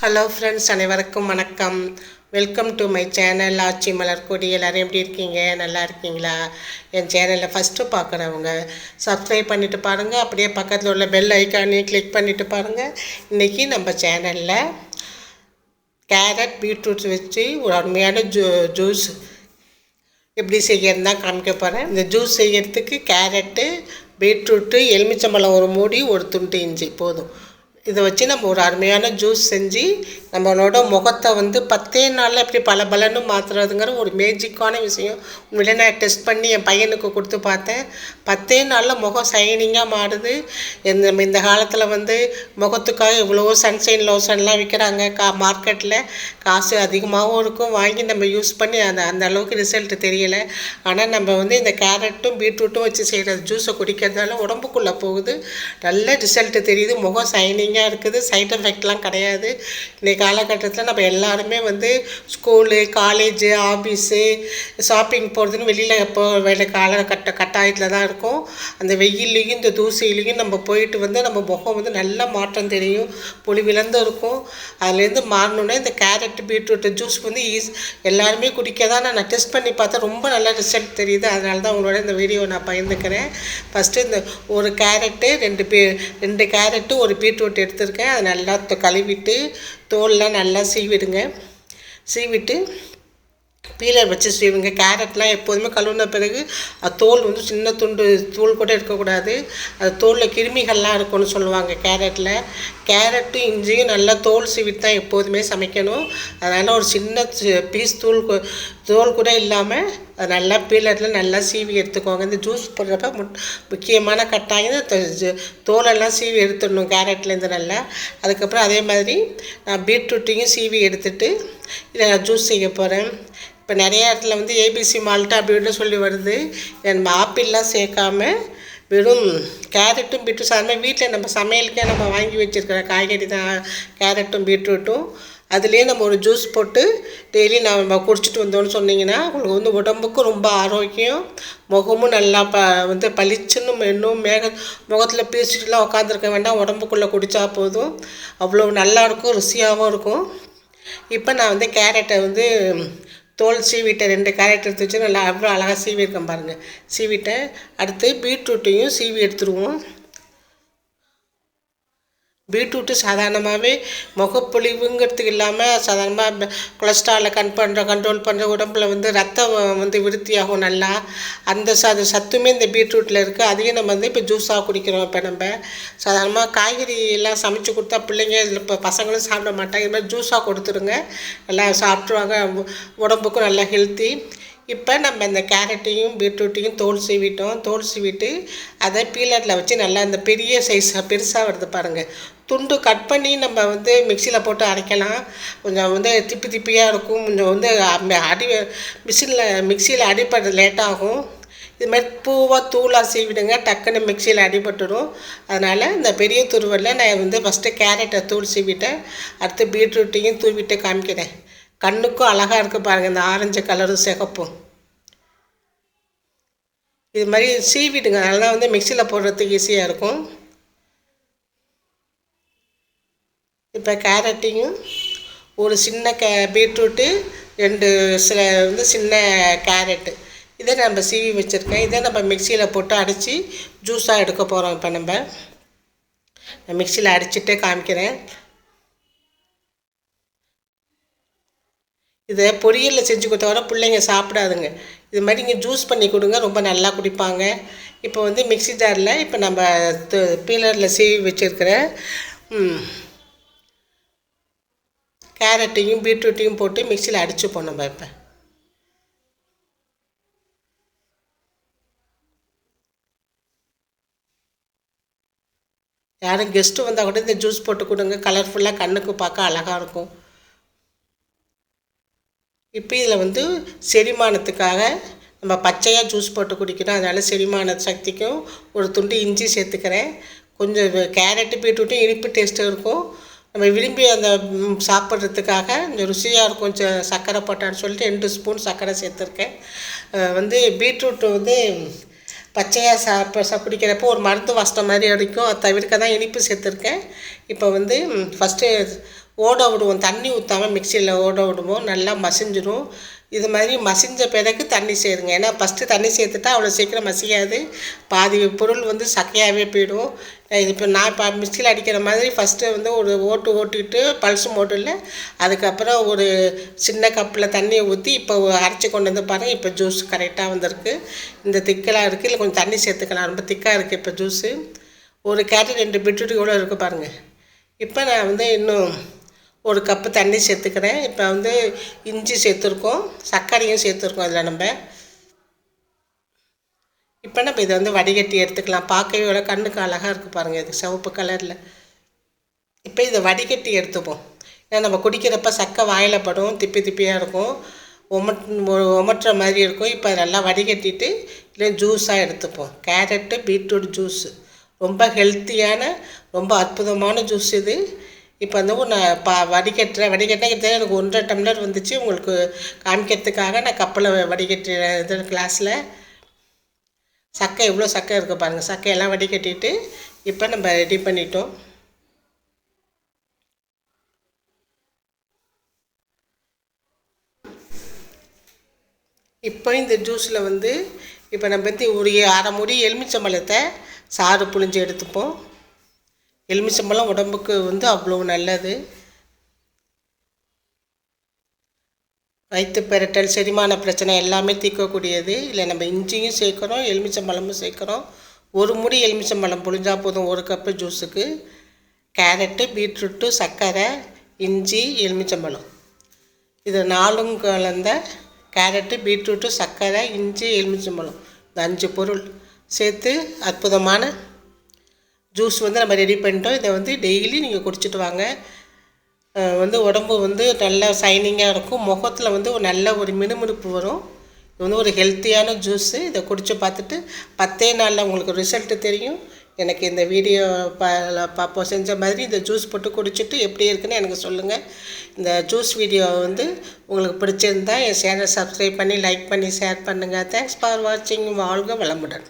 Hello friends, அனைவருக்கும் வணக்கம். Welcome to my channel ஆச்சி மலர்கொடி. எல்லோரும் எப்படி இருக்கீங்க? நல்லா இருக்கீங்களா? என் சேனலில் ஃபஸ்ட்டு பார்க்குறவங்க சப்ஸ்கிரைப் பண்ணிவிட்டு பாருங்கள். அப்படியே பக்கத்தில் உள்ள பெல் ஐக்கானையும் கிளிக் பண்ணிவிட்டு பாருங்கள். இன்றைக்கி நம்ம சேனலில் கேரட் பீட்ரூட் வச்சு ஒரு அருமையான ஜூஸ் எப்படி செய்யறது தான் காமிக்க போகிறேன். இந்த ஜூஸ் செய்யறதுக்கு கேரட்டு, பீட்ரூட்டு, எலுமிச்சம்பழம் ஒரு மூடி, ஒரு துண்டு இஞ்சி போதும். இதை வச்சு நம்ம ஒரு அருமையான ஜூஸ் செஞ்சு நம்மளோட முகத்தை 10 நாளில் எப்படி பலன்னு மாற்றுறதுங்கிற ஒரு மேஜிக்கான விஷயம். உண்மையிலே நான் டெஸ்ட் பண்ணி என் பையனுக்கு கொடுத்து பார்த்தேன். 10 நாளில் முகம் ஷைனிங்காக மாறுது. இந்த காலத்தில் முகத்துக்காக எவ்வளவோ சன்ஷைன் லோஷன்லாம் விற்கிறாங்க மார்க்கெட்டில். காசு அதிகமாகவும் இருக்கும், வாங்கி நம்ம யூஸ் பண்ணி அந்த அளவுக்கு ரிசல்ட்டு தெரியலை. ஆனால் நம்ம இந்த கேரட்டும் பீட்ரூட்டும் வச்சு செய்கிற ஜூஸை குடிக்கிறதால உடம்புக்குள்ளே போகுது, நல்ல ரிசல்ட்டு தெரியுது, முகம் ஷைனிங்காக இருக்குது, சைட் எஃபெக்ட்லாம் கிடையாது. இன்றைக்கி காலகட்டத்தில் நம்ம எல்லாருமே ஸ்கூலு, காலேஜு, ஆஃபீஸு, ஷாப்பிங் போகிறதுன்னு வெளியில் வேலை கட்டாயத்தில் தான் இருக்கும். அந்த வெயிலையும் இந்த தூசிலையும் நம்ம போயிட்டு நம்ம முகம் நல்ல மாற்றம் தெரியும், பொலிவிழந்து இருக்கும். அதுலேருந்து மாறணுன்னா இந்த கேரட் பீட்ரூட் ஜூஸ் எல்லாருமே குடிக்க தான் நான் டெஸ்ட் பண்ணி பார்த்தேன். ரொம்ப நல்ல ரிசல்ட் தெரியுது. அதனால தான் உங்களோட இந்த வீடியோ நான் பகிர்ந்துக்கிறேன். ஃபஸ்ட்டு இந்த ஒரு கேரட்டு, 2 கேரட்டு, ஒரு பீட்ரூட் எடுத்துருக்கேன். அதை நல்லா கழுவிட்டு தோல்லாம் நல்லா சீவிடுங்க. சீவிட்டு பீலர் வச்சு சீவுங்க. கேரட்லாம் எப்போதுமே கழுவுன பிறகு தோல் சின்ன துண்டு தோல் கூட இருக்கக்கூடாது. அது தோலில் கிருமிகள்லாம் இருக்குன்னு சொல்லுவாங்க கேரட்டில். கேரட்டும் இஞ்சியும் நல்லா தோல் சீவிட்டு தான் எப்போதுமே சமைக்கணும். அதனால் ஒரு சின்ன பீஸ் தோல் கூட இல்லாமல் அது நல்லா பீலரில் நல்லா சீவி எடுத்துக்கோங்க. இந்த ஜூஸ் போடுறப்ப முக்கியமான கட்டாயம் தோலெல்லாம் சீவி எடுத்துடணும் கேரட்லேருந்து நல்லா. அதுக்கப்புறம் அதே மாதிரி நான் பீட்ரூட்டையும் சீவி எடுத்துகிட்டு இதை நான் ஜூஸ் செய்ய போகிறேன். இப்போ நிறைய இடத்துல ஏபிசி மால்ட்டா அப்படின்னு சொல்லி வருது. நம்ம ஆப்பிள்லாம் சேர்க்காம வெறும் கேரட்டும் பீட்ரூட் சாதாரண வீட்டில் நம்ம சமையலுக்கே நம்ம வாங்கி வச்சுருக்கிற காய்கறி தான் கேரட்டும் பீட்ரூட்டும். அதுலேயே நம்ம ஒரு ஜூஸ் போட்டு டெய்லி நம்ம குடிச்சிட்டு வந்தோன்னு சொன்னிங்கன்னா உங்களுக்கு உடம்புக்கும் ரொம்ப ஆரோக்கியம், முகமும் நல்லா பளிச்சுன்னு இன்னும் முகத்தில் பீச்சிட்டுலாம் உட்காந்துருக்க வேண்டாம், உடம்புக்குள்ளே குடித்தா போதும். அவ்வளோ நல்லாயிருக்கும், ருசியாகவும் இருக்கும். இப்போ நான் கேரட்டை தோல் சீவிட்டேன். 2 கேரட் எடுத்து வச்சு நல்லா அவ்வளோ அழகாக சீவிருக்கேன் பாருங்கள். சீவிட்டேன். அடுத்து பீட்ரூட்டையும் சீவி எடுத்துருவோம். பீட்ரூட்டு சாதாரணமாகவே முகப்பொழிவுங்கிறதுக்கு இல்லாமல் சாதாரணமாக கொலஸ்ட்ராலை கண்ட்ரோல் பண்ணுற, உடம்பில் ரத்தம் விருத்தியாகும் நல்லா. அந்த சத்துமே இந்த பீட்ரூட்டில் இருக்குது. அதையும் நம்ம இப்போ ஜூஸாக குடிக்கிறோம். இப்போ நம்ம சாதாரணமாக காய்கறி எல்லாம் சமைச்சு கொடுத்தா பிள்ளைங்க இப்போ பசங்களும் சாப்பிட மாட்டாங்க. இது மாதிரி ஜூஸாக கொடுத்துருங்க, நல்லா சாப்பிட்ருவாங்க, உடம்புக்கும் நல்லா ஹெல்த்தி. இப்போ நம்ம இந்த கேரட்டையும் பீட்ரூட்டையும் தோல் சீவிட்டோம். தோல் சீவிட்டு அதை பீலரில் வச்சு நல்லா இந்த பெரிய சைஸாக பெருசாக வருது பாருங்கள், துண்டு கட் பண்ணி நம்ம மிக்சியில் போட்டு அரைக்கலாம். கொஞ்சம் திப்பியாக இருக்கும். கொஞ்சம் மிக்சியில் அடிப்படுறது லேட்டாகும். இது மாதிரி பூவாக தூளாக சீவிடுங்க, டக்குன்னு மிக்சியில் அடிபட்டுடும். அதனால் இந்த பெரிய துருவலில் நான் ஃபஸ்ட்டு கேரட்டை தூள் சீவிட்டேன். அடுத்து பீட்ரூட்டையும் தூவிட்டு காமிக்கிறேன். கண்ணுக்கும் அழகாக இருக்குது பாருங்கள், இந்த ஆரஞ்சு கலரும் சிகப்பும். இது மாதிரி சீவிடுங்க, அதனால் மிக்சியில் போடுறதுக்கு ஈஸியாக இருக்கும். இப்போ கேரட்டையும் ஒரு சின்ன பீட்ரூட்டு, 2 சின்ன கேரட்டு இதை நம்ம சீவி வச்சுருக்கேன். இதை நம்ம மிக்சியில் போட்டு அடித்து ஜூஸாக எடுக்க போகிறோம். இப்போ நம்ம மிக்சியில் அடிச்சுட்டே காமிக்கிறேன். இதை பொரியலில் செஞ்சு கொடுத்தா கூட பிள்ளைங்க சாப்பிடாதுங்க. இது மாதிரி இங்கே ஜூஸ் பண்ணி கொடுங்க, ரொம்ப நல்லா குடிப்பாங்க. இப்போ மிக்சி ஜாரில் இப்போ நம்ம பீலரில் சீவி வச்சுருக்கிற கேரட்டையும் பீட்ரூட்டையும் போட்டு மிக்சியில் அடிச்சுப்போம் நம்ம. இப்போ யாரும் கெஸ்ட்டு வந்தால் கூட இந்த ஜூஸ் போட்டு கொடுங்க, கலர்ஃபுல்லாக கண்ணுக்கு பார்க்க அழகாக இருக்கும். இப்போ இதில் செரிமானத்துக்காக நம்ம பச்சையாக ஜூஸ் போட்டு குடிக்கிறோம். அதனால் செரிமான சக்திக்கும் ஒரு துண்டு இஞ்சி சேர்த்துக்கிறேன். கொஞ்சம் கேரட்டு பீட்ரூட்டும் இனிப்பு டேஸ்ட்டு இருக்கும். நம்ம விரும்பி அந்த சாப்பிட்றதுக்காக கொஞ்சம் ருசியாக இருக்கும். கொஞ்சம் சர்க்கரை போட்டான்னு சொல்லிட்டு 2 ஸ்பூன் சர்க்கரை சேர்த்துருக்கேன். பீட்ரூட்டு பச்சையாக குடிக்கிறப்போ ஒரு மருந்து வாசனை மாதிரி அடிக்கும். அது தவிர்க்க தான் இனிப்பு சேர்த்துருக்கேன். இப்போ ஃபஸ்ட்டு ஓட விடுவோம். தண்ணி ஊற்றாமல் மிக்சியில் ஓட விடுவோம். நல்லா மசிஞ்சிடும். இது மாதிரி மசிஞ்ச பிறகு தண்ணி சேருங்க. ஏன்னா ஃபஸ்ட்டு தண்ணி சேர்த்துட்டா அவ்வளோ சீக்கிரம் மசியாது. பாதி பொருள் வந்து சக்கையாகவே போயிடும். இது இப்போ மிக்சியில் அடிக்கிற மாதிரி ஃபஸ்ட்டு வந்து ஒரு ஓட்டிட்டு பல்ஸ் மோட்டில் அதுக்கப்புறம் ஒரு சின்ன கப்பில் தண்ணியை ஊற்றி இப்போ அரைச்சி கொண்டு வந்து பாருங்கள். இப்போ ஜூஸ் கரெக்டாக வந்திருக்கு. இந்த திக்கெல்லாம் இருக்குது. இல்லை கொஞ்சம் தண்ணி சேர்த்துக்கலாம். ரொம்ப திக்காக இருக்குது இப்போ ஜூஸு. ஒரு கேரட் 2 பீட்ரூட் கூட இருக்குது பாருங்கள். இப்போ நான் வந்து இன்னும் ஒரு கப்பு தண்ணி சேர்த்துக்கிறேன். இப்போ வந்து இஞ்சி சேர்த்துருக்கோம், சர்க்கரையும் சேர்த்துருக்கோம். அதில் நம்ம இதை வந்து வடிகட்டி எடுத்துக்கலாம். பார்க்கவே கண்ணுக்கு அழகாக இருக்குது பாருங்கள். இது சிவப்பு கலரில். இப்போ இதை வடிகட்டி எடுத்துப்போம். ஏன்னா நம்ம குடிக்கிறப்ப சக்கை வாயில் படும், திப்பியாக இருக்கும், ஒமட்டுற மாதிரி இருக்கும். இப்போ நல்லா வடிகட்டிட்டு இல்லை ஜூஸாக எடுத்துப்போம். கேரட்டு பீட்ரூட் ஜூஸு ரொம்ப ஹெல்த்தியான ரொம்ப அற்புதமான ஜூஸ் இது. இப்போ வந்து நான் வடிகட்டுறேன். கிட்டத்தட்ட எனக்கு 1.5 டம்ளர் வந்துச்சு. உங்களுக்கு காமிக்கிறதுக்காக நான் கப்பில் வடிகட்டுறேன். இது கிளாஸில் சக்கை எவ்வளோ சக்கை இருக்குது பாருங்கள். சக்கையெல்லாம் வடிகட்டிட்டு இப்போ நம்ம ரெடி பண்ணிட்டோம். இப்போ இந்த ஜூஸில் வந்து இப்போ நம்ம வந்து ஒரு 1/2 மூடி எலுமிச்சம்பழத்தை சாறு புழிஞ்சு எடுத்துப்போம். எலுமிச்சம்பழம் உடம்புக்கு வந்து அவ்வளோ நல்லது. வயிற்று பெரட்டல், செரிமான பிரச்சனை எல்லாமே தீர்க்கக்கூடியது. இல்லை நம்ம இஞ்சியும் சேர்க்குறோம், எலுமிச்சம்பழமும் சேர்க்குறோம். ஒரு மூடி எலுமிச்சம்பழம் புழிஞ்சால் போதும் 1 கப்பு ஜூஸுக்கு. கேரட்டு, பீட்ரூட்டு, சர்க்கரை, இஞ்சி, எலுமிச்சம்பழம் இது 4ம் கலந்த கேரட்டு, பீட்ரூட்டு, சர்க்கரை, இஞ்சி, எலுமிச்சம்பழம் இந்த 5 பொருள் சேர்த்து அற்புதமான ஜூஸ் வந்து நம்ம ரெடி பண்ணிட்டோம். இதை வந்து டெய்லி நீங்கள் குடிச்சிட்டு வாங்க. வந்து உடம்பு வந்து நல்லா ஷைனிங்காக இருக்கும். முகத்தில் வந்து ஒரு நல்ல ஒரு மினுமினுப்பு வரும். இது வந்து ஒரு ஹெல்த்தியான ஜூஸு. இதை குடித்து பார்த்துட்டு 10 நாளில் உங்களுக்கு ரிசல்ட்டு தெரியும். எனக்கு இந்த வீடியோ பார்ப்போம் செஞ்ச மாதிரி இந்த ஜூஸ் போட்டு குடிச்சிட்டு எப்படி இருக்குன்னு எனக்கு சொல்லுங்கள். இந்த ஜூஸ் வீடியோ வந்து உங்களுக்கு பிடிச்சிருந்தா என் சேனல் சப்ஸ்கிரைப் பண்ணி லைக் பண்ணி ஷேர் பண்ணுங்கள். தேங்க்ஸ் ஃபார் வாட்சிங். வாழ்க வளமுடன்.